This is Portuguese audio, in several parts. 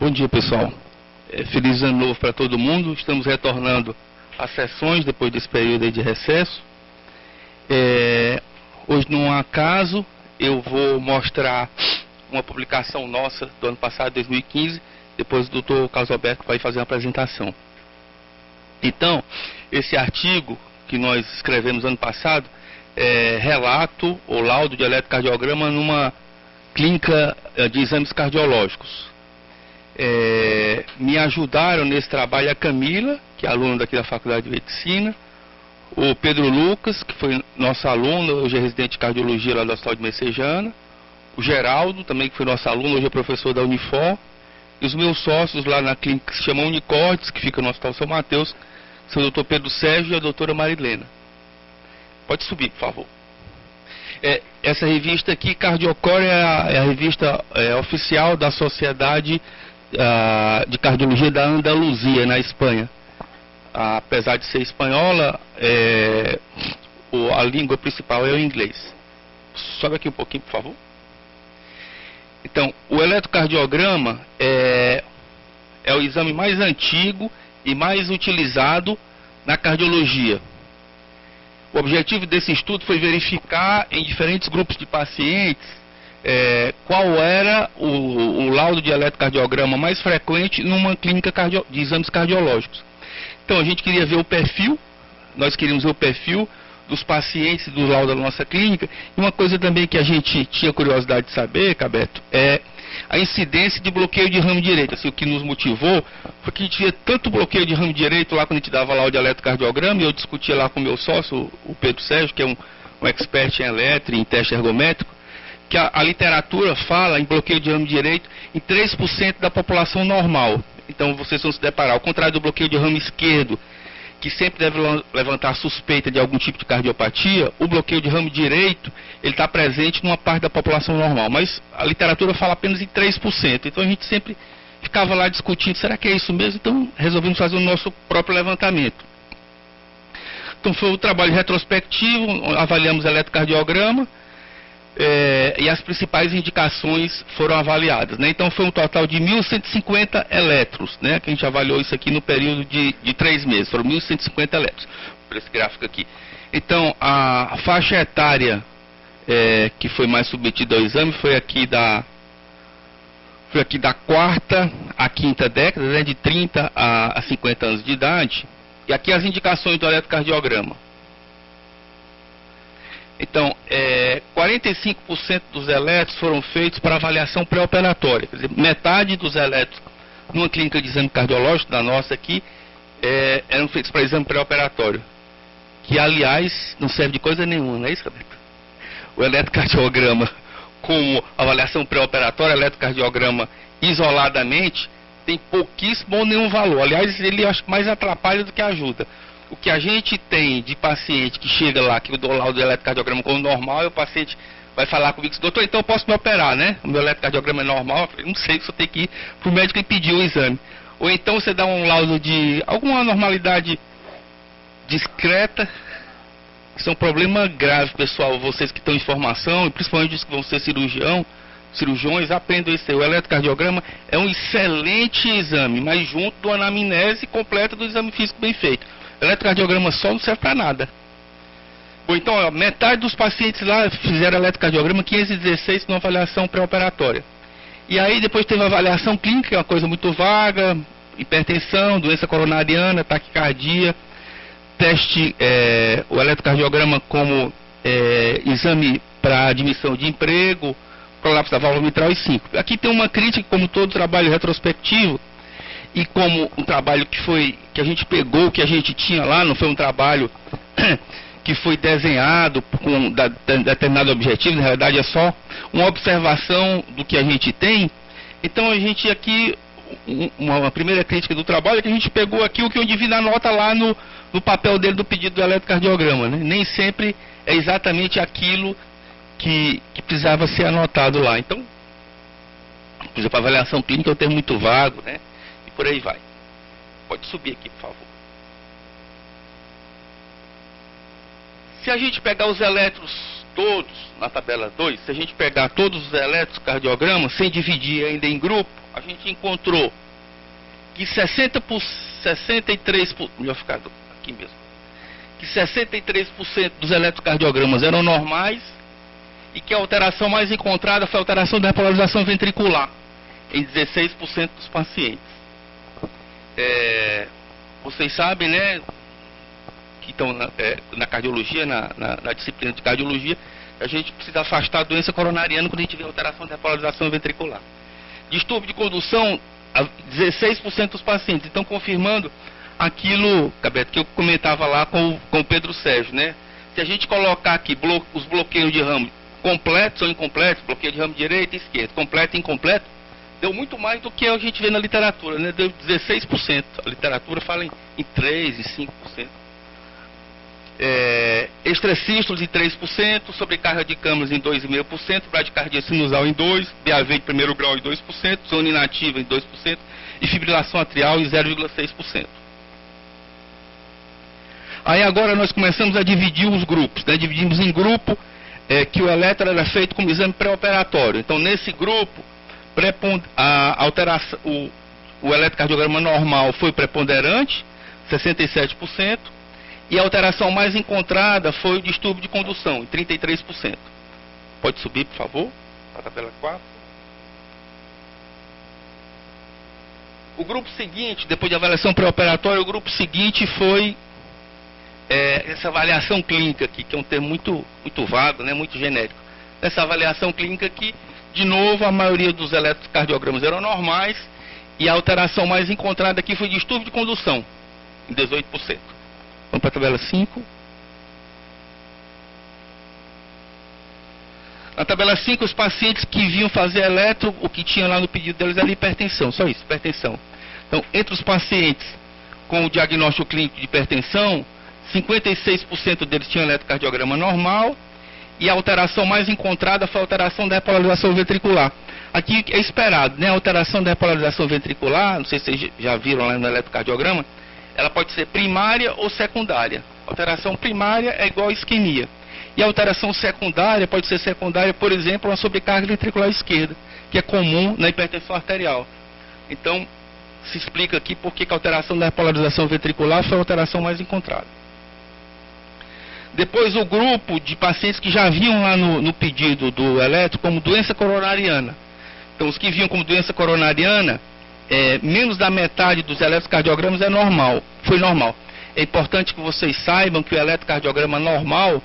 Bom dia, pessoal. Feliz ano novo para todo mundo. Estamos retornando às sessões depois desse período aí de recesso. Hoje, num acaso, eu vou mostrar uma publicação nossa do ano passado, 2015. Depois o Dr. Carlos Alberto vai fazer uma apresentação. Então, esse artigo que nós escrevemos ano passado é relato ou laudo de eletrocardiograma numa clínica de exames cardiológicos. Me ajudaram nesse trabalho a Camila, que é aluna daqui da Faculdade de Medicina, o Pedro Lucas, que foi nosso aluno, hoje é residente de cardiologia lá do Hospital de Messejana, o Geraldo, também que foi nosso aluno, hoje é professor da Unifor, e os meus sócios lá na clínica que se chama Unicordes, que fica no Hospital São Mateus, são o Dr. Pedro Sérgio e a doutora Marilena. Pode subir, por favor. Essa revista aqui, Cardiocore, é a revista oficial da Sociedade de Cardiologia da Andaluzia, na Espanha. Apesar de ser espanhola, a língua principal é o inglês. Sobe aqui um pouquinho, por favor. Então, o eletrocardiograma é o exame mais antigo e mais utilizado na cardiologia. O objetivo desse estudo foi verificar em diferentes grupos de pacientes qual era o laudo de eletrocardiograma mais frequente numa clínica de exames cardiológicos. Então a gente queria ver o perfil, nós queríamos ver o perfil dos pacientes do laudo da nossa clínica, e uma coisa também que a gente tinha curiosidade de saber, Cabeto, é a incidência de bloqueio de ramo direito. Assim, o que nos motivou foi que a gente via tanto bloqueio de ramo direito lá quando a gente dava laudo de eletrocardiograma, e eu discutia lá com o meu sócio, o Pedro Sérgio, que é um expert em eletro e em teste ergométrico, que a literatura fala em bloqueio de ramo direito em 3% da população normal. Então vocês vão se deparar, ao contrário do bloqueio de ramo esquerdo, que sempre deve levantar suspeita de algum tipo de cardiopatia, o bloqueio de ramo direito, ele está presente numa parte da população normal, mas a literatura fala apenas em 3%, então a gente sempre ficava lá discutindo, será que é isso mesmo? Então resolvemos fazer o nosso próprio levantamento. Então foi o trabalho retrospectivo, avaliamos eletrocardiograma, e as principais indicações foram avaliadas, né? Então foi um total de 1.150 eletros, né? Que a gente avaliou isso aqui no período de 3 meses, foram 1.150 eletros, por esse gráfico aqui. Então a faixa etária que foi mais submetida ao exame foi aqui da quarta à quinta década, né? De 30 a 50 anos de idade, e aqui as indicações do eletrocardiograma. Então, 45% dos eletros foram feitos para avaliação pré-operatória. Quer dizer, metade dos eletros numa clínica de exame cardiológico, da nossa aqui, eram feitos para exame pré-operatório. Que, aliás, não serve de coisa nenhuma, não é isso, Roberto? O eletrocardiograma como avaliação pré-operatória, eletrocardiograma isoladamente, tem pouquíssimo ou nenhum valor. Aliás, ele acho que mais atrapalha do que ajuda. O que a gente tem de paciente que chega lá, que eu dou laudo de eletrocardiograma como normal, e o paciente vai falar comigo, doutor, então eu posso me operar, né? O meu eletrocardiograma é normal. Eu falei, não sei, você tem que ir para o médico e pedir o exame. Ou então você dá um laudo de alguma anormalidade discreta. Isso é um problema grave, pessoal. Vocês que estão em formação, e principalmente os que vão ser cirurgiões, aprendam isso aí. O eletrocardiograma é um excelente exame, mas junto da anamnese completa do exame físico bem feito. O eletrocardiograma só não serve para nada. Bom, então, ó, metade dos pacientes lá fizeram eletrocardiograma, 516 numa avaliação pré-operatória. E aí depois teve a avaliação clínica, que é uma coisa muito vaga, hipertensão, doença coronariana, taquicardia, teste, o eletrocardiograma como exame para admissão de emprego, prolapso da válvula mitral e 5. Aqui tem uma crítica, como todo trabalho retrospectivo, e como um trabalho que a gente pegou, que a gente tinha lá, não foi um trabalho que foi desenhado com determinado objetivo, na realidade é só uma observação do que a gente tem. Então a gente aqui, uma primeira crítica do trabalho é que a gente pegou aqui o que eu devia na nota lá no papel dele do pedido do eletrocardiograma, né? Nem sempre é exatamente aquilo que precisava ser anotado lá. Então, por exemplo, a avaliação clínica é um termo muito vago, né? E por aí vai. Pode subir aqui, por favor. Se a gente pegar os eletros todos, na tabela 2, se a gente pegar todos os eletrocardiogramas, sem dividir ainda em grupo, a gente encontrou que 63%, melhor ficar aqui mesmo, que 63% dos eletrocardiogramas eram normais e que a alteração mais encontrada foi a alteração da repolarização ventricular em 16% dos pacientes. Vocês sabem, né, que estão na cardiologia, na disciplina de cardiologia, a gente precisa afastar a doença coronariana quando a gente vê alteração da repolarização ventricular. Distúrbio de condução, 16% dos pacientes. Então, confirmando aquilo, Cabeto, que eu comentava lá com o Pedro Sérgio, né? Se a gente colocar aqui os bloqueios de ramo completos ou incompletos, bloqueio de ramo direito e esquerdo, completo e incompleto, deu muito mais do que a gente vê na literatura, né? Deu 16%. A literatura fala em 3% e 5%. Extracístolos em 3%, sobrecarga de câmaras em 2,5%, bradicardia sinusal em 2%, BAV de primeiro grau em 2%, zona inativa em 2% e fibrilação atrial em 0,6%. Aí agora nós começamos a dividir os grupos, né? Dividimos em grupo que o eletro era feito como exame pré-operatório. Então, nesse grupo, o eletrocardiograma normal foi preponderante, 67%, e a alteração mais encontrada foi o distúrbio de condução, em 33%. Pode subir, por favor, para a tabela 4. O grupo seguinte, depois de avaliação pré-operatória, o grupo seguinte foi essa avaliação clínica aqui, que é um termo muito vago, né, muito genérico. Essa avaliação clínica aqui, de novo, a maioria dos eletrocardiogramas eram normais, e a alteração mais encontrada aqui foi distúrbio de condução, em 18%. Vamos para a tabela 5. Na tabela 5, os pacientes que vinham fazer eletro, o que tinha lá no pedido deles era hipertensão, só isso, hipertensão. Então, entre os pacientes com o diagnóstico clínico de hipertensão, 56% deles tinham eletrocardiograma normal, e a alteração mais encontrada foi a alteração da repolarização ventricular. Aqui é esperado, né? A alteração da repolarização ventricular, não sei se vocês já viram lá no eletrocardiograma, ela pode ser primária ou secundária. A alteração primária é igual a isquemia. E a alteração secundária pode ser secundária, por exemplo, uma sobrecarga ventricular esquerda, que é comum na hipertensão arterial. Então, se explica aqui por que a alteração da repolarização ventricular foi a alteração mais encontrada. Depois, o grupo de pacientes que já vinham lá no pedido do eletro como doença coronariana. Então, os que vinham como doença coronariana, menos da metade dos eletrocardiogramas foi normal. É importante que vocês saibam que o eletrocardiograma normal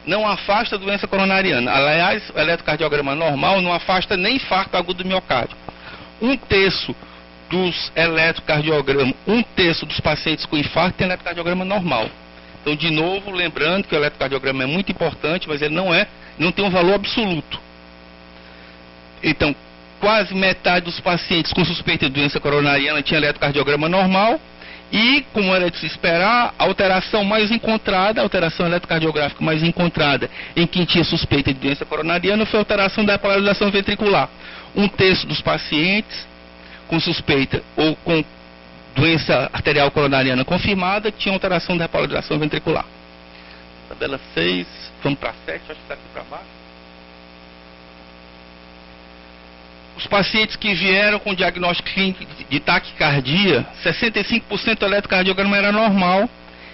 não afasta a doença coronariana. Aliás, o eletrocardiograma normal não afasta nem infarto agudo do miocárdio. Um terço dos pacientes com infarto tem eletrocardiograma normal. Então, de novo, lembrando que o eletrocardiograma é muito importante, mas ele não tem um valor absoluto. Então, quase metade dos pacientes com suspeita de doença coronariana tinha eletrocardiograma normal e, como era de se esperar, a alteração mais encontrada, a alteração eletrocardiográfica mais encontrada em quem tinha suspeita de doença coronariana foi a alteração da repolarização ventricular. Um terço dos pacientes com suspeita ou com doença arterial coronariana confirmada tinha alteração da repolarização ventricular. Tabela 6, vamos para 7, acho que está aqui para baixo. Os pacientes que vieram com diagnóstico clínico de taquicardia, 65% do eletrocardiograma era normal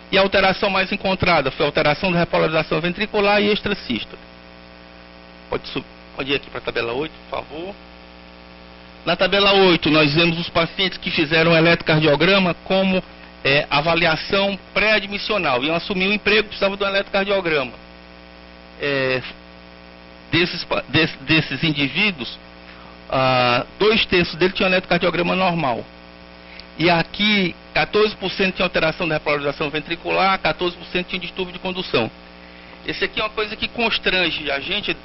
e a alteração mais encontrada foi a alteração da repolarização ventricular e extracístole. Pode ir aqui para a tabela 8, por favor. Na tabela 8, nós vemos os pacientes que fizeram eletrocardiograma como avaliação pré-admissional. Iam assumir o emprego, precisavam de um eletrocardiograma. Desses indivíduos, 2/3 deles tinham eletrocardiograma normal. E aqui, 14% tinha alteração da repolarização ventricular, 14% tinha distúrbio de condução. Esse aqui é uma coisa que constrange a gente,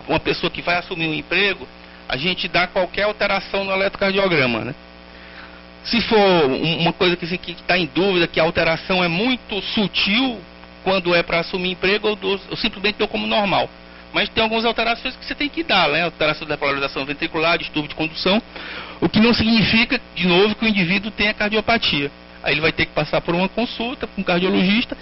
uma pessoa que vai assumir um emprego, a gente dá qualquer alteração no eletrocardiograma, né? Se for uma coisa que está em dúvida, que a alteração é muito sutil, quando é para assumir emprego, eu simplesmente dou como normal. Mas tem algumas alterações que você tem que dar, né? Alteração da polarização ventricular, distúrbio de condução, o que não significa, de novo, que o indivíduo tenha cardiopatia. Aí ele vai ter que passar por uma consulta com um cardiologista,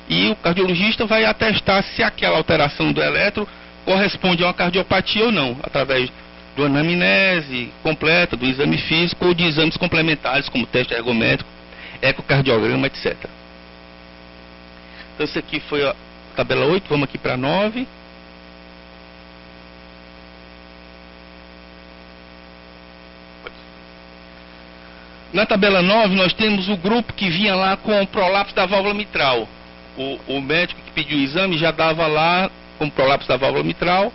e o cardiologista vai atestar se aquela alteração do eletro corresponde a uma cardiopatia ou não, através do anamnese completa, do exame físico ou de exames complementares, como teste ergométrico, ecocardiograma, etc. Então, isso aqui foi a tabela 8, vamos aqui para 9. Na tabela 9, nós temos o grupo que vinha lá com prolapso da válvula mitral. O médico que pediu o exame já dava lá com prolapso da válvula mitral.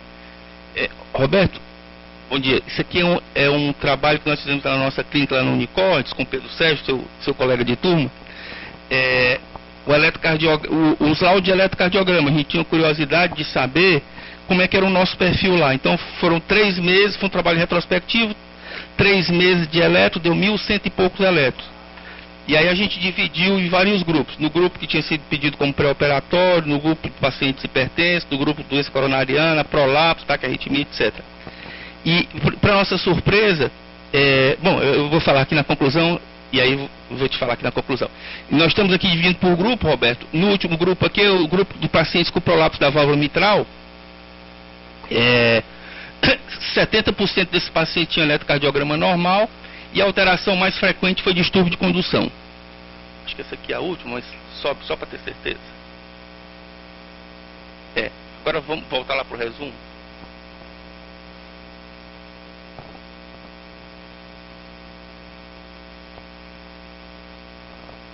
Roberto, bom dia. Isso aqui é um trabalho que nós fizemos na nossa clínica lá no Unicordes, com o Pedro Sérgio, seu colega de turma. Os laudos de eletrocardiograma, a gente tinha curiosidade de saber como é que era o nosso perfil lá. Então foram 3 meses, foi um trabalho retrospectivo, 3 meses de eletro, deu 1.100 e poucos eletros. E aí a gente dividiu em vários grupos. No grupo que tinha sido pedido como pré-operatório, no grupo de pacientes hipertensos, no grupo de doença coronariana, prolapso, taquiarritmia, etc. E, para nossa surpresa, bom, eu vou falar aqui na conclusão, e aí eu vou te falar aqui na conclusão. Nós estamos aqui dividindo por grupo, Roberto. No último grupo aqui, o grupo de pacientes com prolapso da válvula mitral, 70% desses pacientes tinham eletrocardiograma normal, e a alteração mais frequente foi distúrbio de condução. Acho que essa aqui é a última, mas sobe só para ter certeza. Agora vamos voltar lá para o resumo.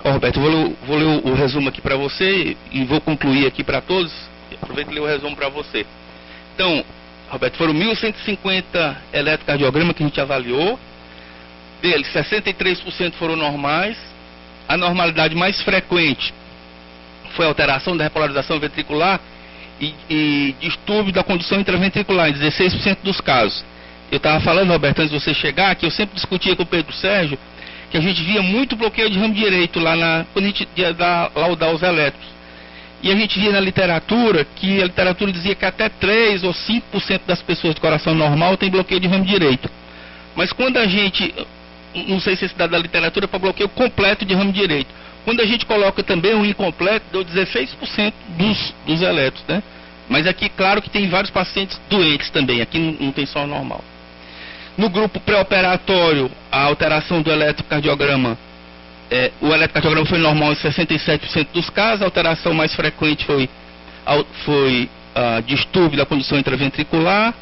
Roberto, eu vou ler o resumo aqui para você e vou concluir aqui para todos. Aproveito e ler o resumo para você. Então, Roberto, foram 1.150 eletrocardiogramas que a gente avaliou. Deles, 63% foram normais. A normalidade mais frequente foi a alteração da repolarização ventricular e distúrbio da condução intraventricular, em 16% dos casos. Eu estava falando, Roberto, antes de você chegar, que eu sempre discutia com o Pedro Sérgio, que a gente via muito bloqueio de ramo direito lá quando a gente ia laudar os eletros. E a gente via na literatura que a literatura dizia que até 3 ou 5% das pessoas de coração normal tem bloqueio de ramo direito. Mas quando a gente, não sei se esse dado da literatura é para bloqueio completo de ramo direito. Quando a gente coloca também o incompleto, deu 16% dos eletros, né? Mas aqui, claro que tem vários pacientes doentes também, aqui não tem só o normal. No grupo pré-operatório, a alteração do eletrocardiograma, o eletrocardiograma foi normal em 67% dos casos, a alteração mais frequente foi distúrbio da condução intraventricular.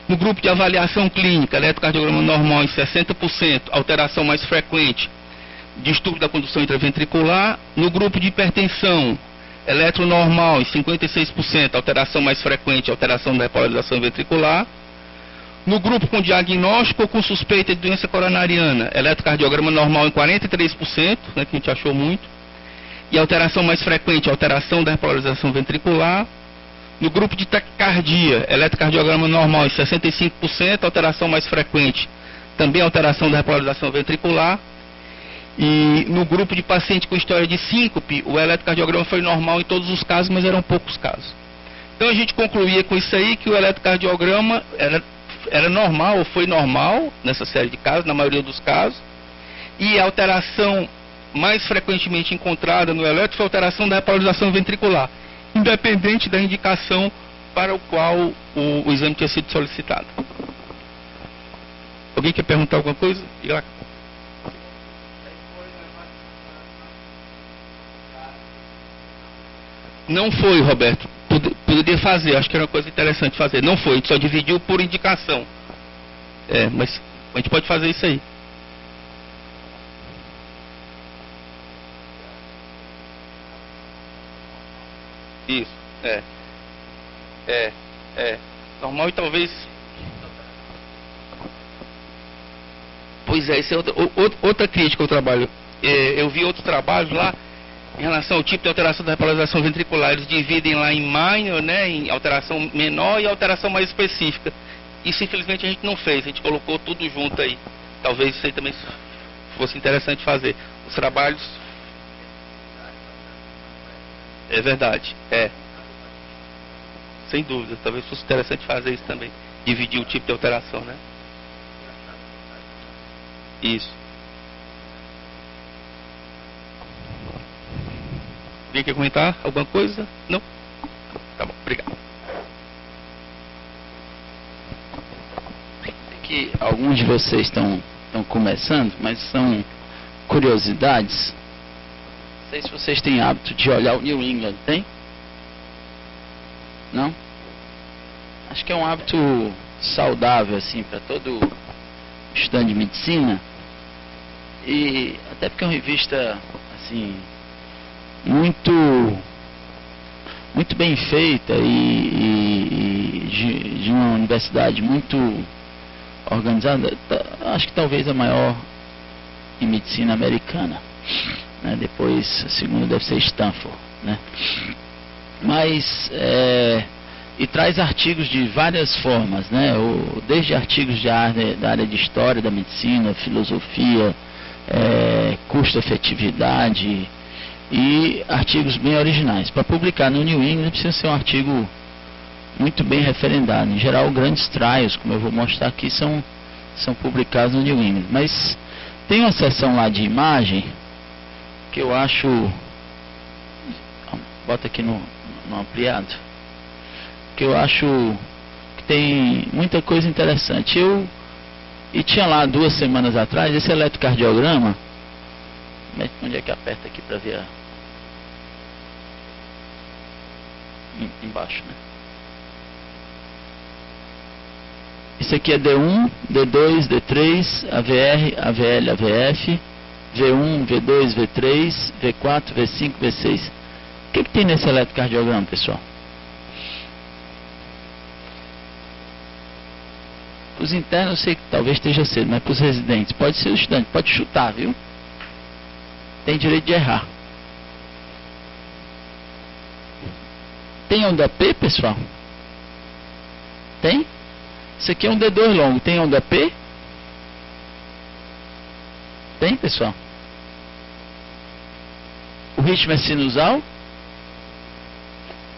No grupo de avaliação clínica, eletrocardiograma normal em 60%, alteração mais frequente, distúrbio da condução intraventricular. No grupo de hipertensão, eletro normal em 56%, alteração mais frequente, alteração da repolarização ventricular. No grupo com diagnóstico ou com suspeita de doença coronariana, eletrocardiograma normal em 43%, né, que a gente achou muito. E alteração mais frequente, alteração da repolarização ventricular. No grupo de taquicardia, eletrocardiograma normal em 65%, alteração mais frequente, também alteração da repolarização ventricular. E no grupo de paciente com história de síncope, o eletrocardiograma foi normal em todos os casos, mas eram poucos casos. Então a gente concluía com isso aí que o eletrocardiograma era normal, ou foi normal, nessa série de casos, na maioria dos casos. E a alteração mais frequentemente encontrada no eletro foi a alteração da repolarização ventricular, independente da indicação para o qual o exame tinha sido solicitado. Alguém quer perguntar alguma coisa? Diga lá. Não foi, Roberto. Poderia fazer, acho que era uma coisa interessante fazer. Não foi, a gente só dividiu por indicação. Mas a gente pode fazer isso aí. Isso, normal e talvez... Pois é, isso é outra crítica ao trabalho. Eu vi outros trabalhos lá, em relação ao tipo de alteração da repolarização ventricular. Eles dividem lá em minor, né, em alteração menor e alteração mais específica. Isso, infelizmente, a gente não fez. A gente colocou tudo junto aí. Talvez isso aí também fosse interessante fazer. Os trabalhos... É verdade, sem dúvida, talvez fosse interessante fazer isso também, dividir o tipo de alteração, né? Isso. Alguém quer comentar alguma coisa? Não? Tá bom, obrigado. que alguns de vocês estão começando, mas são curiosidades. Não sei se vocês têm hábito de olhar o New England, tem? Não? Acho que é um hábito saudável, assim, para todo estudante de medicina. E até porque é uma revista, assim, muito bem feita e de uma universidade muito organizada. Acho que talvez a maior em medicina americana, né? Depois a segunda deve ser Stanford, né? Mas e traz artigos de várias formas, né? Desde artigos da área de história da medicina, filosofia, custo-efetividade e artigos bem originais. Para publicar no New England precisa ser um artigo muito bem referendado. Em geral, grandes trials, como eu vou mostrar aqui, são publicados no New England. Mas tem uma seção lá de imagem que eu acho... Bota aqui no ampliado. Que eu acho que tem muita coisa interessante. E tinha lá 2 semanas atrás esse eletrocardiograma. Onde é que aperta aqui para ver embaixo, né? Isso aqui é D1, D2, D3, AVR, AVL, AVF, V1, V2, V3, V4, V5, V6. O que tem nesse eletrocardiograma, pessoal? Para os internos eu sei que talvez esteja cedo, mas para os residentes, pode ser o estudante, pode chutar, viu? Tem direito de errar. Tem onda P, pessoal? Tem? Isso aqui é um D2 longo. Tem onda P? Tem, pessoal? O ritmo é sinusal?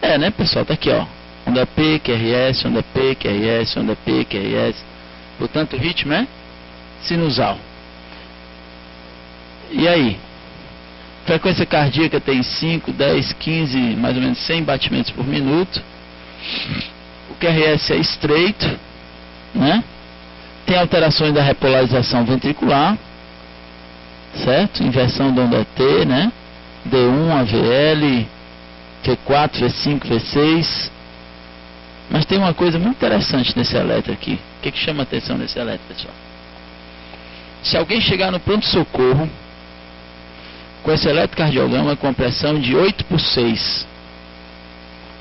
Né, pessoal? Tá aqui, ó. Onda P, QRS, onda P, QRS, onda P, QRS. Portanto, o ritmo é sinusal. E aí? Frequência cardíaca tem 5, 10, 15, mais ou menos 100 batimentos por minuto. O QRS é estreito, né? Tem alterações da repolarização ventricular, certo? Inversão da onda T, né? D1, AVL, V4, V5, V6. Mas tem uma coisa muito interessante nesse eletro aqui. O que chama a atenção nesse eletro, pessoal? Se alguém chegar no pronto-socorro com esse eletrocardiograma com pressão de 8 por 6,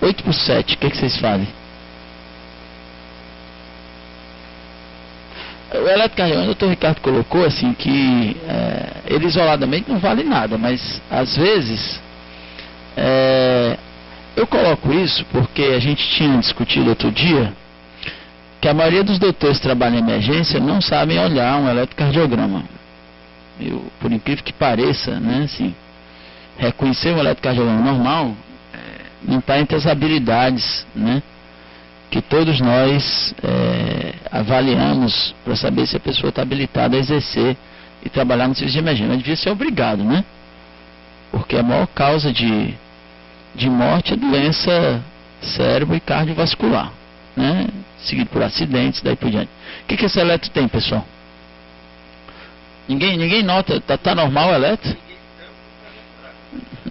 8 por 7, o que vocês fazem? O eletrocardiograma, o Dr. Ricardo colocou assim que ele isoladamente não vale nada, mas às vezes eu coloco isso porque a gente tinha discutido outro dia que a maioria dos doutores que trabalham em emergência não sabem olhar um eletrocardiograma. Por incrível que pareça, né, assim, reconhecer um eletrocardiograma normal não está entre as habilidades, né, que todos nós avaliamos para saber se a pessoa está habilitada a exercer e trabalhar no serviço de emergência. Mas devia ser obrigado, né? Porque a maior causa de morte é doença cérebro e cardiovascular, né? Seguido por acidentes, daí por diante. O que esse eletro tem, pessoal? Ninguém nota, tá normal o eletro?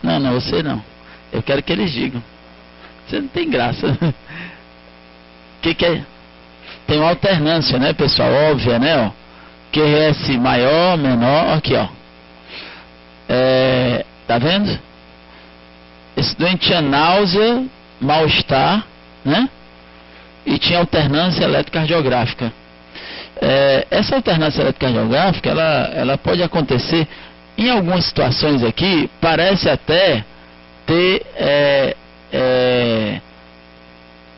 Não, você não. Eu quero que eles digam. Você não tem graça. O que é? Tem uma alternância, né, pessoal? Óbvia, né, ó. QRS maior, menor, aqui, ó. Tá vendo? Esse doente tinha náusea, mal-estar, né? E tinha alternância eletrocardiográfica. Essa alternância eletrocardiográfica, ela pode acontecer em algumas situações aqui, parece até ter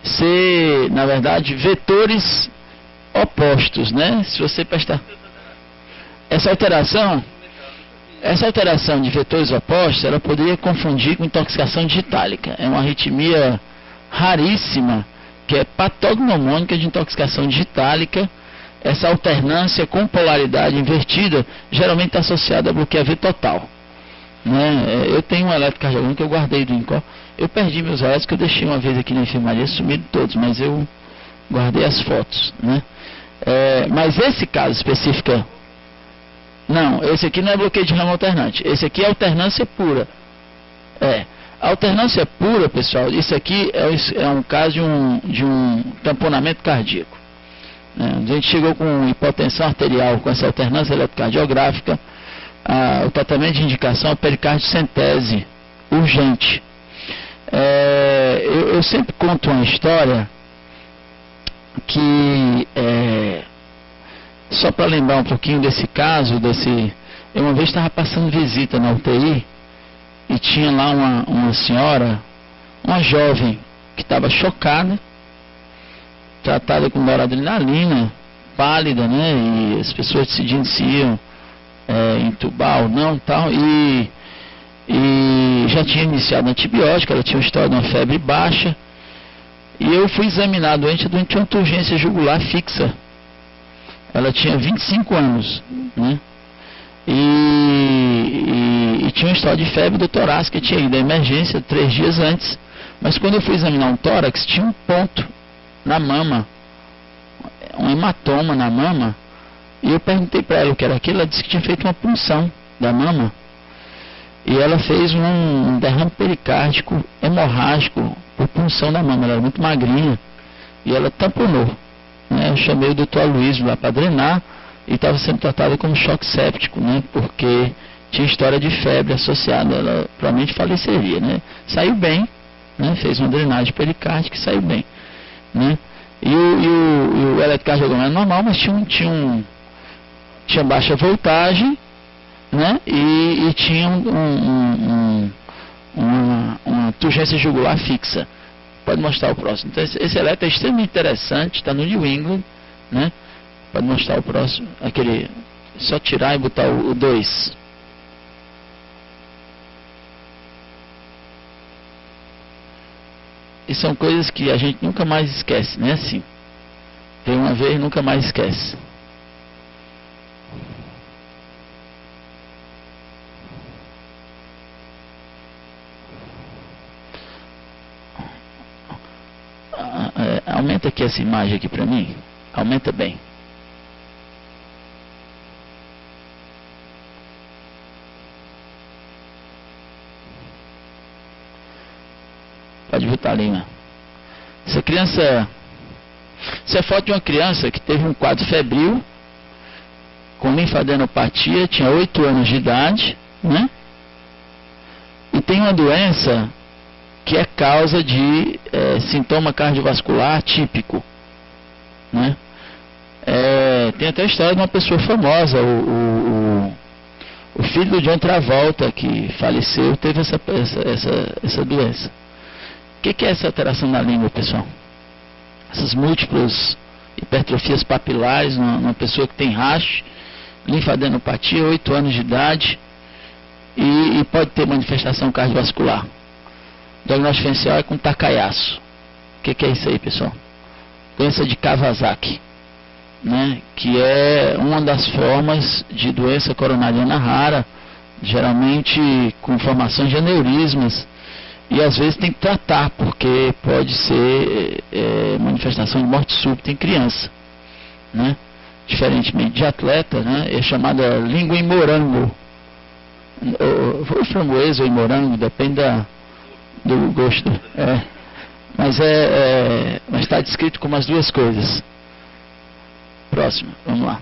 ser, na verdade, vetores opostos, né? Se você prestar essa alteração de vetores opostos, ela poderia confundir com intoxicação digitálica. É uma arritmia raríssima, que é patognomônica de intoxicação digitálica. Essa alternância com polaridade invertida geralmente está associada a bloqueio AV total, né? Eu tenho um eletrocardiograma que eu guardei do INCOR. Eu perdi meus eletros que eu deixei uma vez aqui na enfermaria, sumiram todos, mas eu guardei as fotos, né? Mas esse caso específico... Não, esse aqui não é bloqueio de ramo alternante. Esse aqui é alternância pura. A alternância pura, pessoal, isso aqui é um caso de um tamponamento cardíaco. A gente chegou com hipotensão arterial com essa alternância eletrocardiográfica. O tratamento de indicação é pericardiocentese urgente. Eu sempre conto uma história que, só para lembrar um pouquinho desse caso, eu uma vez estava passando visita na UTI e tinha lá uma senhora, uma jovem, que estava chocada, tratada com noradrenalina, pálida, né? E as pessoas decidindo se iam entubar ou não, tal, e já tinha iniciado antibiótico, ela tinha uma história de uma febre baixa, e eu fui examinar a doente tinha uma urgência jugular fixa. Ela tinha 25 anos, né? E tinha uma história de febre do torácica, tinha ido à emergência 3 dias antes, mas quando eu fui examinar um tórax, tinha um ponto na mama, um hematoma na mama, e eu perguntei para ela o que era aquilo. Ela disse que tinha feito uma punção da mama, e ela fez um derrame pericárdico hemorrágico por punção da mama. Ela era muito magrinha, e ela tamponou, né? Eu chamei o doutor Aloysio lá para drenar, e estava sendo tratada como choque séptico, né? Porque tinha história de febre associada, ela provavelmente faleceria, né? Saiu bem, né? Fez uma drenagem pericárdica e saiu bem, né? E o eletrocardiograma era normal, mas tinha baixa voltagem, né? E tinha uma turgência jugular fixa. Pode mostrar o próximo. Então, esse eletro é extremamente interessante, está no New England, né? Pode mostrar o próximo. Aquele, só tirar e botar o 2. E são coisas que a gente nunca mais esquece, né? Assim, tem uma vez, nunca mais esquece. Aumenta aqui essa imagem aqui para mim. Aumenta bem. Pode botar ali, né? Essa é foto de uma criança que teve um quadro febril com linfadenopatia, tinha 8 anos de idade, né? E tem uma doença que é causa de sintoma cardiovascular típico, né? Tem até a história de uma pessoa famosa, o filho do John Travolta, que faleceu, teve essa doença. O que é essa alteração na língua, pessoal? Essas múltiplas hipertrofias papilares numa pessoa que tem rash, linfadenopatia, 8 anos de idade, e pode ter manifestação cardiovascular. O diagnóstico diferencial é com Takayasu. O que é isso aí, pessoal? Doença de Kawasaki, né? Que é uma das formas de doença coronariana rara, geralmente com formação de aneurismas, e às vezes tem que tratar, porque pode ser manifestação de morte súbita em criança, né? Diferentemente de atleta, né? É chamada língua em morango, ou framboesa ou em morango, depende do gosto. Mas está descrito como as duas coisas. Próximo, vamos lá.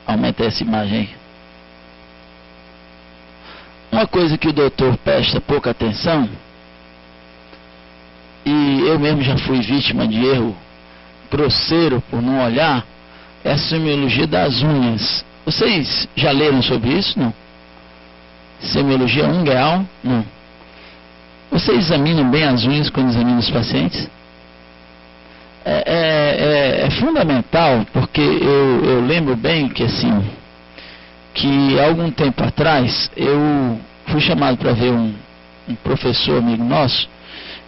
Aumenta essa imagem aí. Uma coisa que o doutor presta pouca atenção, e eu mesmo já fui vítima de erro grosseiro por não olhar, é a semiologia das unhas. Vocês já leram sobre isso? Não? Semiologia ungueal? Não. Vocês examinam bem as unhas quando examinam os pacientes? É fundamental, porque eu lembro bem que assim, que há algum tempo atrás eu fui chamado para ver um professor amigo nosso,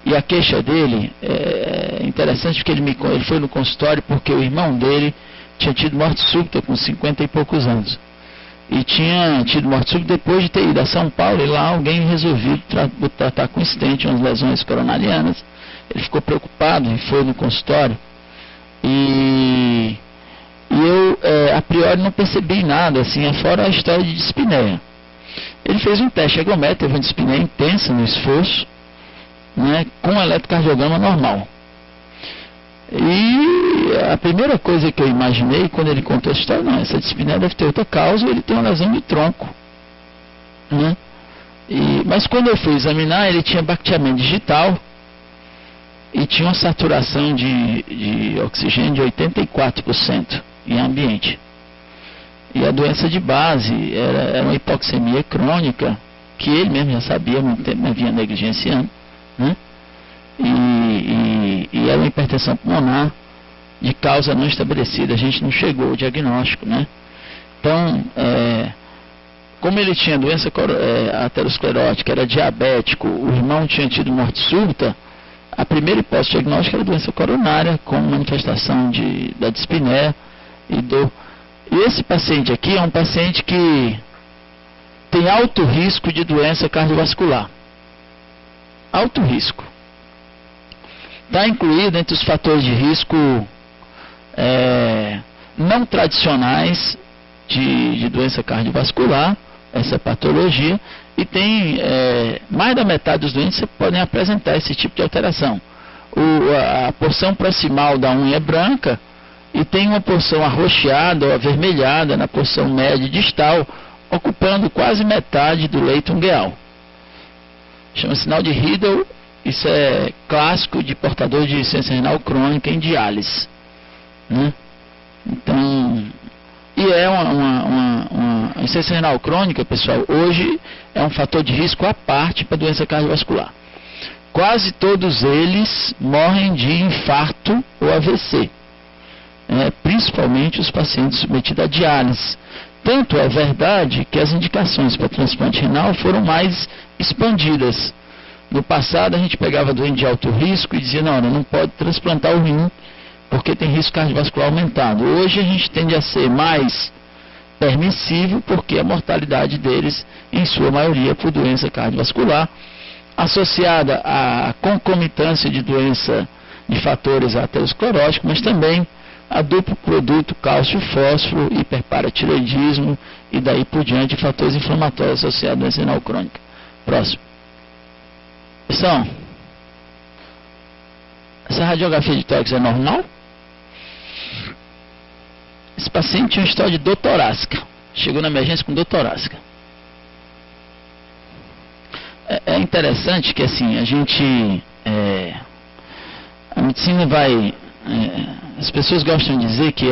e a queixa dele é interessante, porque ele foi no consultório porque o irmão dele tinha tido morte súbita com 50 e poucos anos. e tinha tido morte súbita depois de ter ido a São Paulo, e lá alguém resolveu tratar com stent umas lesões coronarianas. Ele ficou preocupado e foi no consultório, e eu a priori não percebi nada assim, fora a história de dispneia. Ele fez um teste ergométrico, teve uma dispneia intensa no esforço, né, com um eletrocardiograma normal. E a primeira coisa que eu imaginei quando ele contou essa história, não, essa dispneia deve ter outra causa, ele tem uma lesão de tronco, né? Mas quando eu fui examinar, ele tinha bacteamento digital e tinha uma saturação de oxigênio de 84% em ambiente. E a doença de base era uma hipoxemia crônica, que ele mesmo já sabia, muito tempo vinha negligenciando, né? E era uma hipertensão pulmonar de causa não estabelecida, a gente não chegou ao diagnóstico, né? Então, como ele tinha doença aterosclerótica, era diabético, o irmão tinha tido morte súbita, a primeira hipótese diagnóstica era doença coronária, com manifestação da dispneia e dor. E esse paciente aqui é um paciente que tem alto risco de doença cardiovascular. Alto risco. Está incluído entre os fatores de risco não tradicionais de doença cardiovascular, essa patologia, e tem mais da metade dos doentes podem apresentar esse tipo de alteração. A porção proximal da unha é branca e tem uma porção arroxeada ou avermelhada na porção média e distal, ocupando quase metade do leito ungueal. Chama sinal de Riedel. Isso é clássico de portador de insuficiência renal crônica em diálise, né? Então, e uma insuficiência renal crônica, pessoal, hoje é um fator de risco à parte para doença cardiovascular. Quase todos eles morrem de infarto ou AVC, principalmente os pacientes submetidos a diálise. Tanto é verdade que as indicações para transplante renal foram mais expandidas. No passado a gente pegava doente de alto risco e dizia, não pode transplantar o rim, porque tem risco cardiovascular aumentado. Hoje a gente tende a ser mais permissivo, porque a mortalidade deles, em sua maioria, por doença cardiovascular, associada à concomitância de doença de fatores ateroscleróticos, mas também a duplo produto cálcio-fósforo, hiperparatireoidismo e daí por diante fatores inflamatórios associados à doença renal crônica. Próximo. Pessoal, essa radiografia de tórax é normal? Esse paciente tinha uma história de dor torácica. Chegou na emergência com dor torácica. É interessante que assim, a medicina vai... as pessoas gostam de dizer que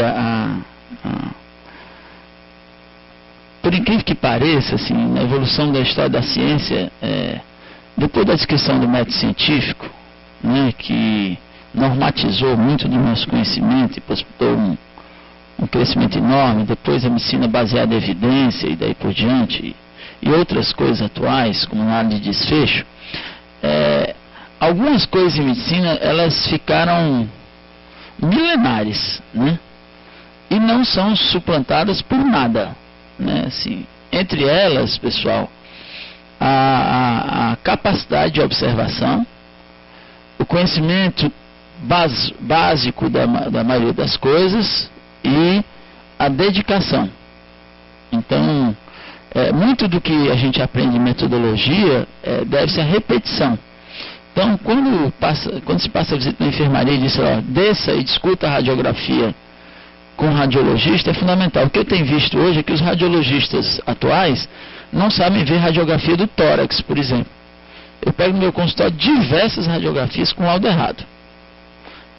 por incrível que pareça, assim, na evolução da história da ciência, depois da descrição do método científico, né, que normatizou muito do nosso conhecimento e possibilitou um crescimento enorme, depois a medicina baseada em evidência e daí por diante, e outras coisas atuais, como na área de desfecho, algumas coisas em medicina, elas ficaram milenares, né, e não são suplantadas por nada, né, assim, entre elas, pessoal, a capacidade de observação, o conhecimento básico da maioria das coisas e a dedicação. Então, muito do que a gente aprende em metodologia deve-se à repetição. Então, quando se passa a visita na enfermaria e diz, desça e discuta a radiografia com o radiologista, é fundamental. O que eu tenho visto hoje é que os radiologistas atuais não sabem ver radiografia do tórax, por exemplo. Eu pego no meu consultório diversas radiografias com laudo errado.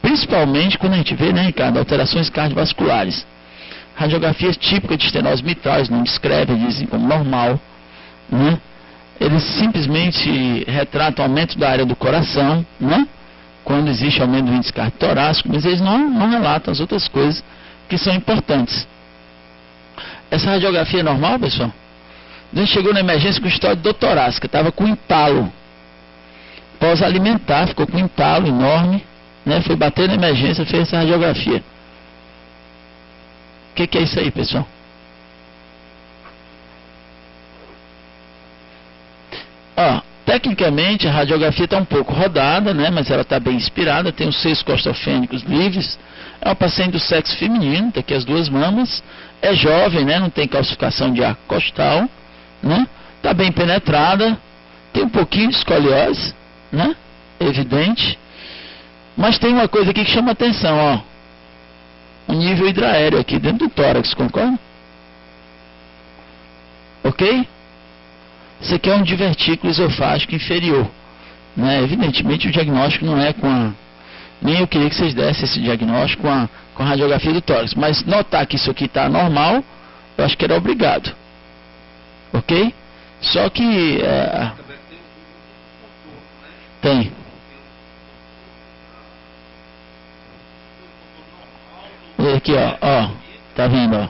Principalmente quando a gente vê, né, Ricardo, alterações cardiovasculares. Radiografias típicas de estenose mitral, não descrevem, dizem como normal, né? Eles simplesmente retratam aumento da área do coração, né, quando existe aumento do índice cardiotorácico, mas eles não relatam as outras coisas que são importantes. Essa radiografia é normal, pessoal? A gente chegou na emergência com história de dor torácica, estava com entalo pós-alimentar, ficou com entalo enorme, né? Foi bater na emergência, fez essa radiografia. O que é isso aí, pessoal? Ó, tecnicamente a radiografia está um pouco rodada, né, mas ela está bem inspirada, tem os seios costofênicos livres, é uma paciente do sexo feminino, tem aqui as duas mamas, é jovem, né, não tem calcificação de arco costal, né, está bem penetrada, tem um pouquinho de escoliose, né, evidente, mas tem uma coisa aqui que chama atenção, ó, o nível hidraéreo aqui dentro do tórax, concorda? Ok? Isso aqui é um divertículo esofágico inferior, né? Evidentemente o diagnóstico não é com a... Nem eu queria que vocês dessem esse diagnóstico com a radiografia do tórax, mas notar que isso aqui está normal, eu acho que era obrigado. Ok? Só que... tem. Aqui, ó, tá vendo, ó?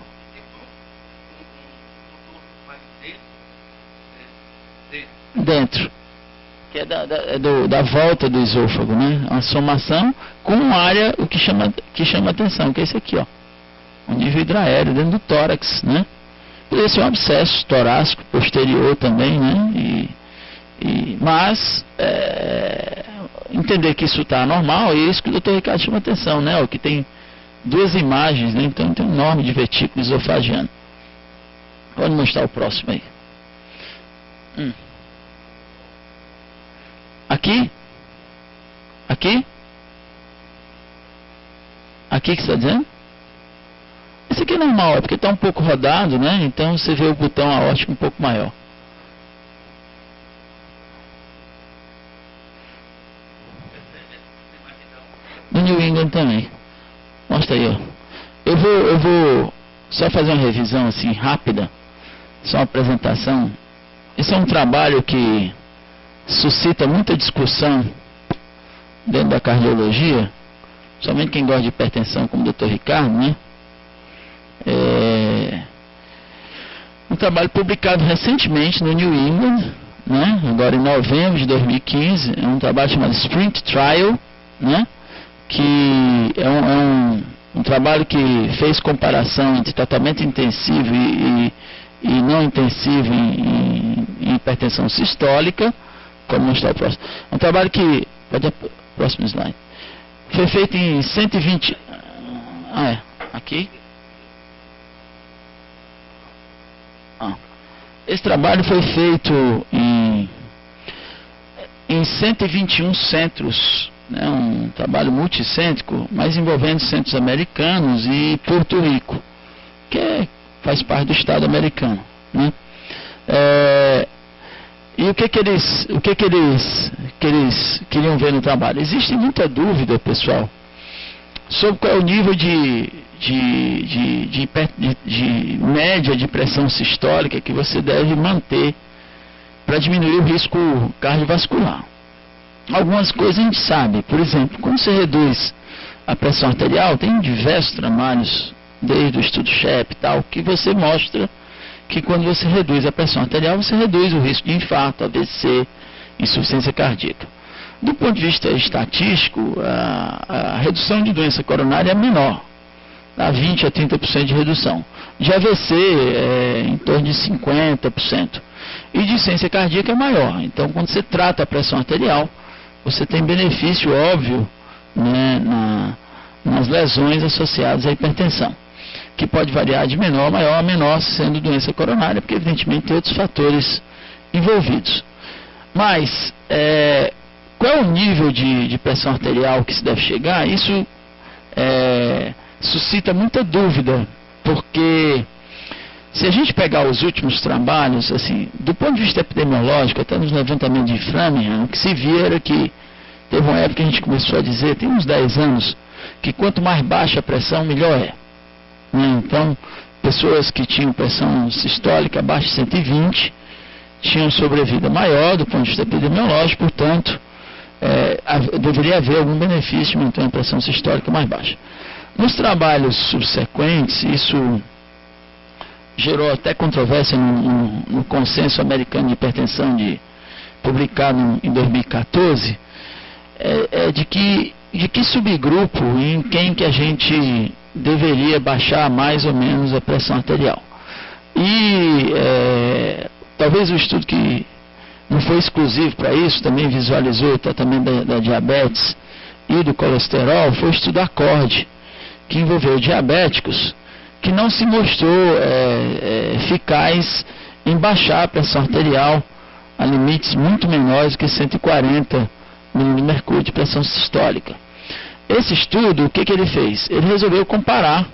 Dentro, que é da volta do esôfago, né? Uma somação com uma área, o que chama atenção, que é esse aqui, ó, o nível hidraéreo dentro do tórax, né? Esse é um abscesso torácico posterior também, né? Mas entender que isso está normal, é isso que o Dr. Ricardo chama atenção, né? O que tem duas imagens, né? Então tem um enorme divertículo esofagiano. Pode mostrar o próximo aí. Aqui? Aqui? Aqui que você está dizendo? Esse aqui é normal, é porque está um pouco rodado, né? Então você vê o botão aórtico um pouco maior. No New England também. Mostra aí, ó. Eu vou só fazer uma revisão assim rápida. Só uma apresentação. Esse é um trabalho que suscita muita discussão dentro da cardiologia, somente quem gosta de hipertensão, como o Dr. Ricardo, né? Um trabalho publicado recentemente no New England, né? Agora em novembro de 2015, é um trabalho chamado Sprint Trial, né? Que é um trabalho que fez comparação entre tratamento intensivo e não intensivo em hipertensão sistólica. Como mostrar o próximo. É um trabalho que... Pode ir para o próximo slide. Foi feito em 120... aqui. Esse trabalho foi feito em 121 centros, né? Um trabalho multicêntrico, mas envolvendo centros americanos e Porto Rico, que faz parte do Estado americano, né? E o que eles queriam ver no trabalho? Existe muita dúvida, pessoal, sobre qual é o nível de média de pressão sistólica que você deve manter para diminuir o risco cardiovascular. Algumas coisas a gente sabe, por exemplo, quando você reduz a pressão arterial, tem diversos trabalhos, desde o estudo SHAPE e tal, que você mostra que quando você reduz a pressão arterial, você reduz o risco de infarto, AVC, insuficiência cardíaca. Do ponto de vista estatístico, a redução de doença coronária é menor, dá 20 a 30% de redução. De AVC é em torno de 50%. E de insuficiência cardíaca é maior. Então, quando você trata a pressão arterial, você tem benefício óbvio, né, nas lesões associadas à hipertensão, que pode variar de menor a maior, a menor sendo doença coronária, porque evidentemente tem outros fatores envolvidos. Mas, qual é o nível de pressão arterial que se deve chegar? Isso suscita muita dúvida, porque se a gente pegar os últimos trabalhos, assim, do ponto de vista epidemiológico, até nos levantamentos de Framingham, o que se via era que teve uma época que a gente começou a dizer, tem uns 10 anos, que quanto mais baixa a pressão, melhor é. Então, pessoas que tinham pressão sistólica abaixo de 120 tinham sobrevida maior do ponto de vista epidemiológico, portanto, deveria haver algum benefício de manter uma pressão sistólica mais baixa. Nos trabalhos subsequentes, isso gerou até controvérsia no consenso americano de hipertensão publicado em 2014, de que subgrupo em quem que a gente deveria baixar mais ou menos a pressão arterial. E talvez o estudo que não foi exclusivo para isso, também visualizou o tratamento da diabetes e do colesterol, foi o estudo ACCORD, que envolveu diabéticos, que não se mostrou eficaz em baixar a pressão arterial a limites muito menores que 140 milímetros de mercúrio de pressão sistólica. Esse estudo, o que ele fez? Ele resolveu comparar,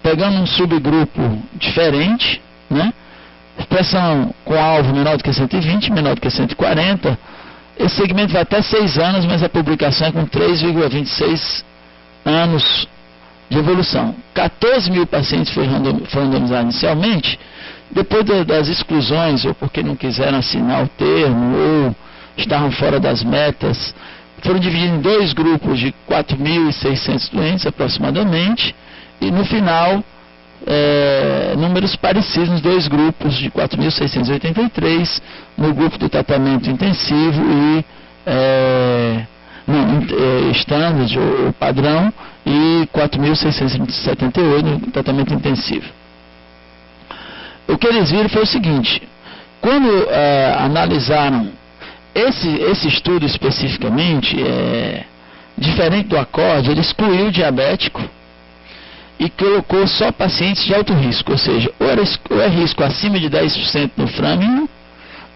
pegando um subgrupo diferente, né? Pressão com alvo menor do que 120, menor do que 140. Esse segmento vai até 6 anos, mas a publicação é com 3,26 anos de evolução. 14 mil pacientes foram randomizados inicialmente, depois das exclusões, ou porque não quiseram assinar o termo, ou estavam fora das metas, foram divididos em 2 grupos de 4.600 doentes aproximadamente, e no final, números parecidos nos 2 grupos de 4.683, no grupo do tratamento intensivo e standard ou padrão, e 4.678 no tratamento intensivo. O que eles viram foi o seguinte: quando analisaram esse estudo especificamente, diferente do ACCORD, ele excluiu o diabético e colocou só pacientes de alto risco, ou seja, ou é risco acima de 10% no Framingham,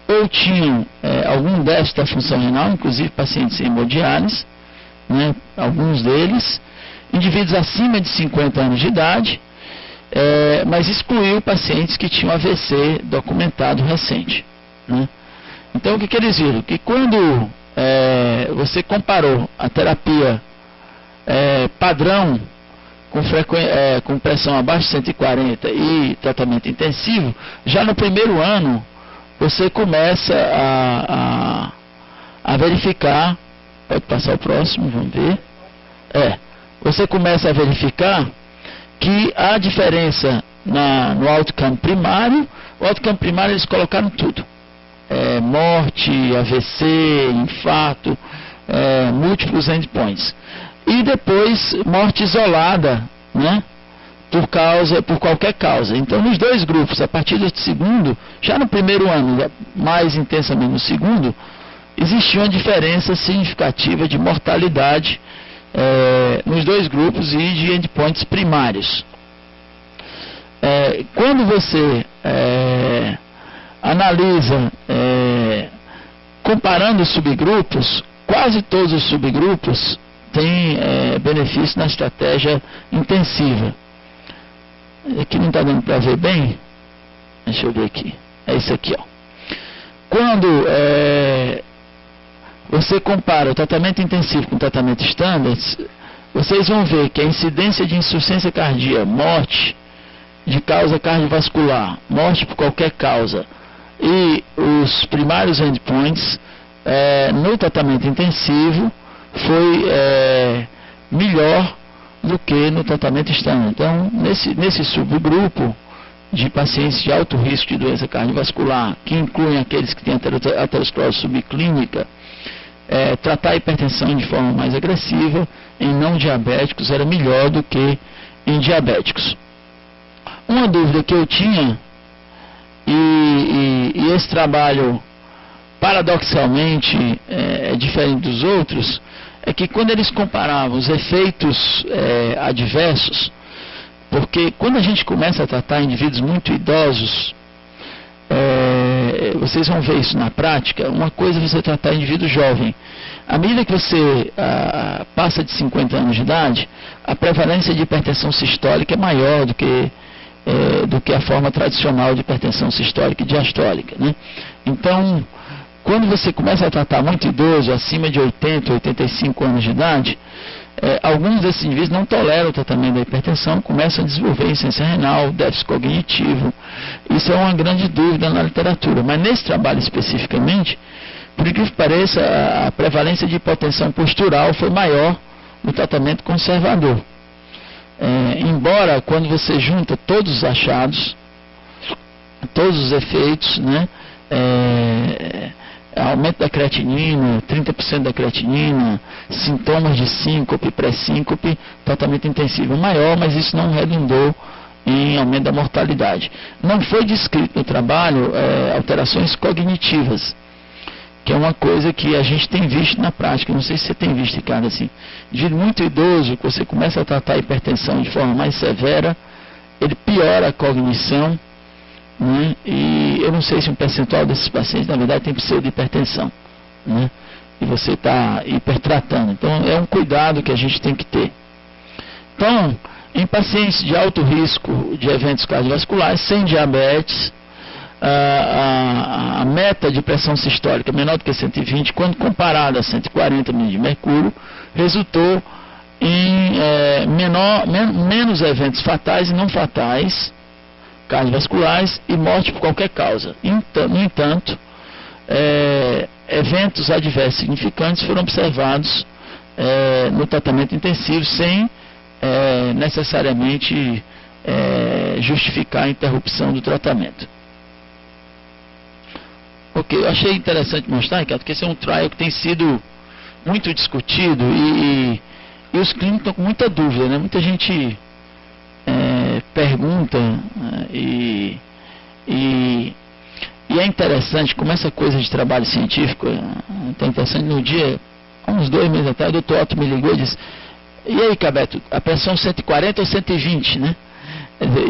ou tinham algum déficit da função renal, inclusive pacientes em hemodiálise, né, alguns deles, indivíduos acima de 50 anos de idade, mas excluiu pacientes que tinham AVC documentado recente, né. Então o que eles viram? Que quando você comparou a terapia padrão com pressão abaixo de 140 e tratamento intensivo, já no primeiro ano você começa a verificar, pode passar o próximo, vamos ver, você começa a verificar que há diferença no outcome primário. O outcome primário eles colocaram tudo, morte, AVC, infarto, múltiplos endpoints, e depois morte isolada, né, por qualquer causa. Então nos 2 grupos, a partir do segundo, já no primeiro ano, mais intensamente no segundo, existia uma diferença significativa de mortalidade nos 2 grupos e de endpoints primários. Quando você analisa comparando os subgrupos, quase todos os subgrupos têm benefício na estratégia intensiva. Aqui não está dando para ver bem, deixa eu ver aqui, é isso aqui, ó. Quando você compara o tratamento intensivo com o tratamento standard, vocês vão ver que a incidência de insuficiência cardíaca, morte de causa cardiovascular, morte por qualquer causa, e os primários endpoints no tratamento intensivo foi melhor do que no tratamento standard. Então, nesse subgrupo de pacientes de alto risco de doença cardiovascular, que incluem aqueles que têm aterosclerose subclínica, tratar a hipertensão de forma mais agressiva em não diabéticos era melhor do que em diabéticos. Uma dúvida que eu tinha, e esse trabalho paradoxalmente é diferente dos outros, é que quando eles comparavam os efeitos adversos, porque quando a gente começa a tratar indivíduos muito idosos, vocês vão ver isso na prática. Uma coisa é você tratar indivíduo jovem. À medida que você passa de 50 anos de idade, a prevalência de hipertensão sistólica é maior do que a forma tradicional de hipertensão sistólica e diastólica, né? Então, quando você começa a tratar muito idoso, acima de 80, 85 anos de idade, alguns desses indivíduos não toleram o tratamento da hipertensão, começam a desenvolver insuficiência renal, déficit cognitivo. Isso é uma grande dúvida na literatura, mas nesse trabalho especificamente, por incrível que pareça, a prevalência de hipotensão postural foi maior no tratamento conservador. Embora quando você junta todos os achados, todos os efeitos, né, aumento da creatinina, 30% da creatinina, sintomas de síncope, pré-síncope, tratamento intensivo maior, mas isso não redundou em aumento da mortalidade. Não foi descrito no trabalho alterações cognitivas, que é uma coisa que a gente tem visto na prática. Não sei se você tem visto, Ricardo, assim, de muito idoso, que você começa a tratar a hipertensão de forma mais severa, ele piora a cognição, né? E eu não sei se um percentual desses pacientes, na verdade, tem pseudo-hipertensão, né? E você está hipertratando. Então, é um cuidado que a gente tem que ter. Então, em pacientes de alto risco de eventos cardiovasculares, sem diabetes, a meta de pressão sistólica menor do que 120, quando comparada a 140 mm de mercúrio, resultou em menos eventos fatais e não fatais cardiovasculares e morte por qualquer causa. No entanto, eventos adversos significantes foram observados no tratamento intensivo sem necessariamente justificar a interrupção do tratamento. Ok, eu achei interessante mostrar, Ricardo, que esse é um trial que tem sido muito discutido e os clínicos estão com muita dúvida, né? Muita gente pergunta e é interessante como essa coisa de trabalho científico, é interessante. No dia, há uns 2 meses atrás, o doutor Otto me ligou e disse: e aí, Cabeto, a pressão 140 ou 120, né?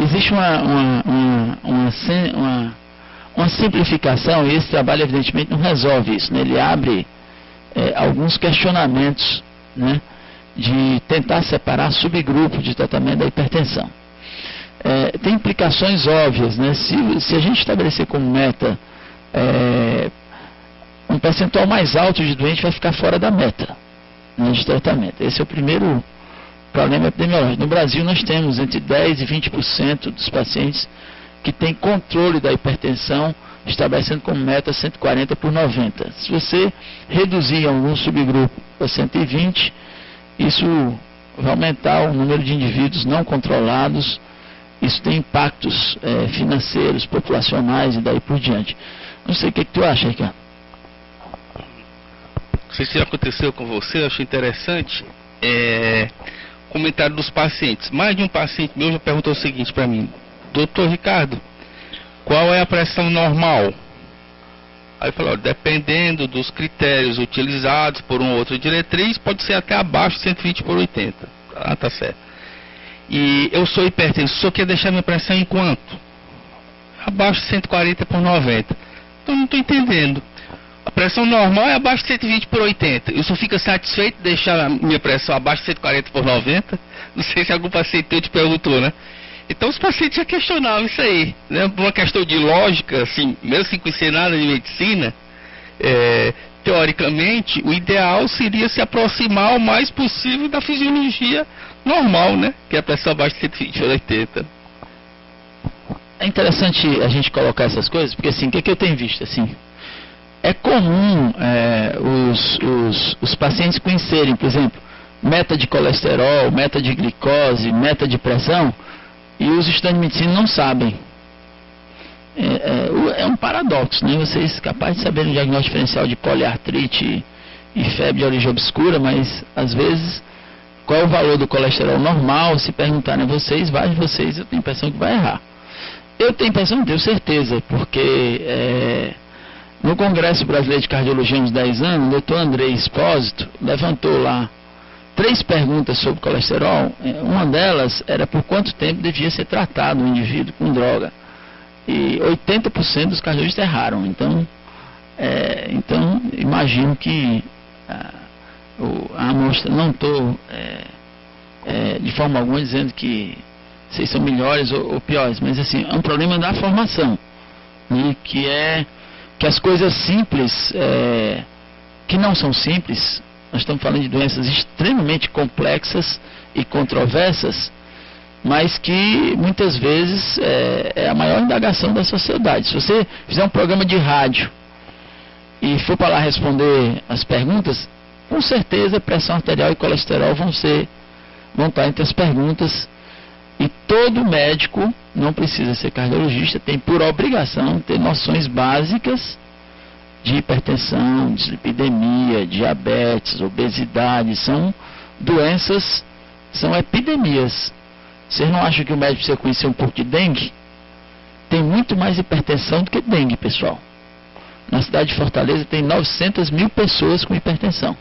Existe uma simplificação, e esse trabalho evidentemente não resolve isso, né? Ele abre alguns questionamentos, né, de tentar separar subgrupos de tratamento da hipertensão. Tem implicações óbvias, né? Se a gente estabelecer como meta um percentual mais alto de doente, vai ficar fora da meta, né, de tratamento. Esse é o primeiro problema epidemiológico. No Brasil nós temos entre 10% e 20% dos pacientes que têm controle da hipertensão, estabelecendo como meta 140 por 90. Se você reduzir algum subgrupo para 120, isso vai aumentar o número de indivíduos não controlados. Isso tem impactos financeiros, populacionais e daí por diante. Não sei o que tu acha, Ricardo. Não sei se aconteceu com você, eu achei interessante comentário dos pacientes. Mais de um paciente meu já perguntou o seguinte para mim: doutor Ricardo, qual é a pressão normal? Aí falou: dependendo dos critérios utilizados por uma outra diretriz, pode ser até abaixo de 120 por 80. Ah, tá certo. E eu sou hipertenso, só quer deixar minha pressão em quanto? Abaixo de 140 por 90. Então não estou entendendo. A pressão normal é abaixo de 120 por 80. Eu só fico satisfeito de deixar a minha pressão abaixo de 140 por 90. Não sei se algum paciente teu te perguntou, né? Então os pacientes já questionavam isso aí, né? Por uma questão de lógica, assim, mesmo sem conhecer nada de medicina, teoricamente, o ideal seria se aproximar o mais possível da fisiologia normal, né? Que é a pressão abaixo de 120 por 80. É interessante a gente colocar essas coisas, porque assim, o que eu tenho visto, assim, é comum os pacientes conhecerem, por exemplo, meta de colesterol, meta de glicose, meta de pressão, e os estudantes de medicina não sabem. É um paradoxo, né? Vocês capazes de saber o diagnóstico diferencial de poliartrite e febre de origem obscura, mas às vezes qual é o valor do colesterol normal? Se perguntarem a vocês, vários de vocês, eu tenho a impressão que vai errar. Eu tenho a impressão, não tenho certeza, porque no Congresso Brasileiro de Cardiologia há uns 10 anos, o doutor Andrei Espósito levantou lá 3 perguntas sobre colesterol. Uma delas era por quanto tempo devia ser tratado um indivíduo com droga. E 80% dos cardiologistas erraram. Então imagino que a amostra, não estou de forma alguma dizendo que vocês são melhores ou piores, mas assim, é um problema da formação, né, que as coisas simples, que não são simples, nós estamos falando de doenças extremamente complexas e controversas, mas que muitas vezes é a maior indagação da sociedade. Se você fizer um programa de rádio e for para lá responder as perguntas, com certeza pressão arterial e colesterol vão estar entre as perguntas. E todo médico, não precisa ser cardiologista, tem por obrigação ter noções básicas de hipertensão, dislipidemia, diabetes, obesidade. São doenças, são epidemias Vocês não acham que o médico precisa conhecer um pouco de dengue? Tem muito mais hipertensão do que dengue, pessoal. Na cidade de Fortaleza tem 900 mil pessoas com hipertensão.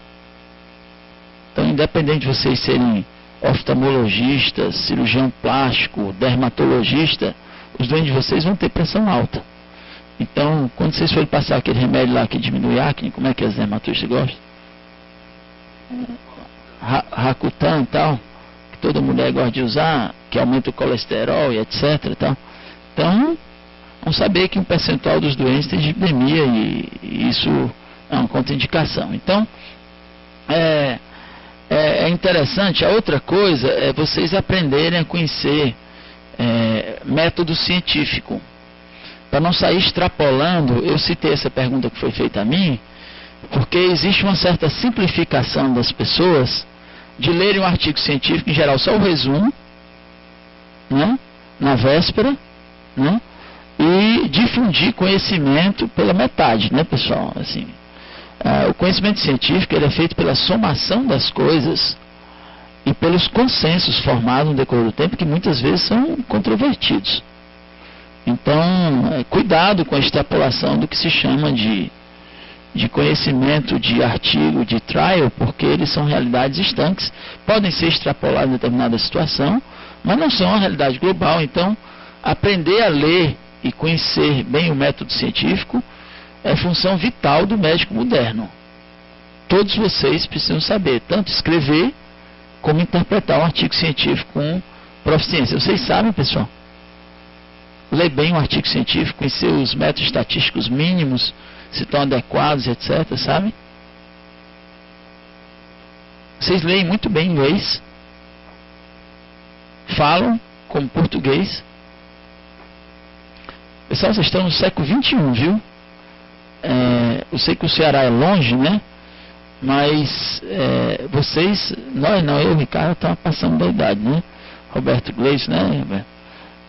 Então, independente de vocês serem oftalmologistas, cirurgião plástico, dermatologista, os doentes de vocês vão ter pressão alta. Então, quando vocês forem passar aquele remédio lá que diminui a acne, como é que as dermatologistas gostam? Rakutan e tal, que toda mulher gosta de usar, que aumenta o colesterol e etc. Tal. Então, vamos saber que um percentual dos doentes tem dislipidemia e isso é uma contraindicação. Então, é interessante. A outra coisa é vocês aprenderem a conhecer método científico. Para não sair extrapolando, eu citei essa pergunta que foi feita a mim, porque existe uma certa simplificação das pessoas de lerem um artigo científico, em geral só o resumo, né, na véspera, né, e difundir conhecimento pela metade, né, pessoal? Assim, o conhecimento científico ele é feito pela somação das coisas e pelos consensos formados no decorrer do tempo, que muitas vezes são controvertidos. Então, cuidado com a extrapolação do que se chama de conhecimento de artigo, de trial, porque eles são realidades estanques, podem ser extrapolados em determinada situação, mas não são uma realidade global. Então, aprender a ler e conhecer bem o método científico é função vital do médico moderno. Todos vocês precisam saber, tanto escrever, como interpretar um artigo científico com proficiência. Vocês sabem, pessoal? Ler bem um artigo científico, conhecer os métodos estatísticos mínimos, se estão adequados, etc., sabe? Vocês leem muito bem inglês, falam como português. Pessoal, vocês estão no século XXI, viu? Eu sei que o Ceará é longe, né? Mas vocês, nós não, eu e o Ricardo estamos passando da idade, né? Roberto Gleison, né, Roberto?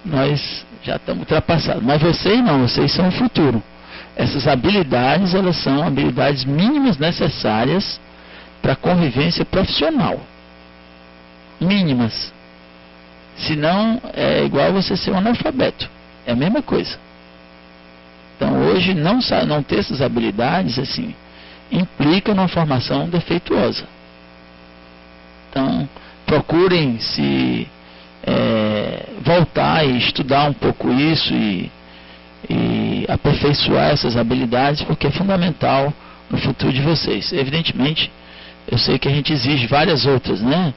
Nós já estamos ultrapassados. Mas vocês não, vocês são o futuro. Essas habilidades, elas são habilidades mínimas necessárias para a convivência profissional. Mínimas. Senão, é igual você ser um analfabeto. É a mesma coisa. Então, hoje, não ter essas habilidades, assim, implica numa formação defeituosa. Então, procurem se voltar e estudar um pouco isso e aperfeiçoar essas habilidades, porque é fundamental no futuro de vocês. Evidentemente, eu sei que a gente exige várias outras, né?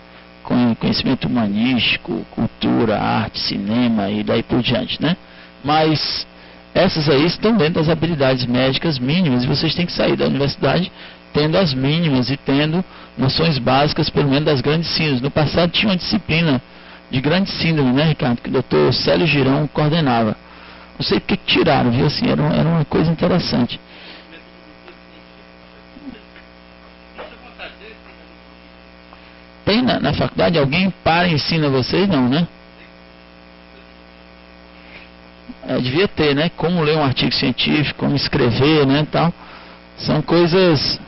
Conhecimento humanístico, cultura, arte, cinema e daí por diante, né? Mas essas aí estão dentro das habilidades médicas mínimas e vocês têm que sair da universidade tendo as mínimas e tendo noções básicas, pelo menos das grandes síndromes. No passado tinha uma disciplina de grande síndrome, né, Ricardo, que o doutor Célio Girão coordenava. Não sei porque que tiraram, viu, assim, era uma coisa interessante. Tem na faculdade alguém para e ensina vocês? Não, né? Devia ter, né? Como ler um artigo científico, como escrever, né, tal. São coisas...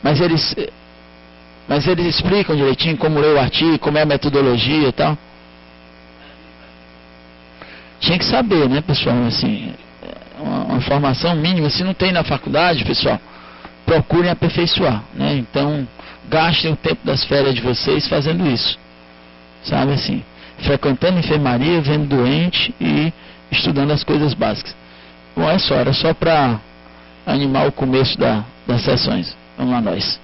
Mas eles explicam direitinho como ler o artigo, como é a metodologia e tal. Tinha que saber, né, pessoal? Assim, uma formação mínima. Se não tem na faculdade, pessoal, procurem aperfeiçoar, né? Então, gastem o tempo das férias de vocês fazendo isso. Sabe, assim, frequentando enfermaria, vendo doente e estudando as coisas básicas. Bom, era só para animar o começo das sessões. Vamos lá, nós.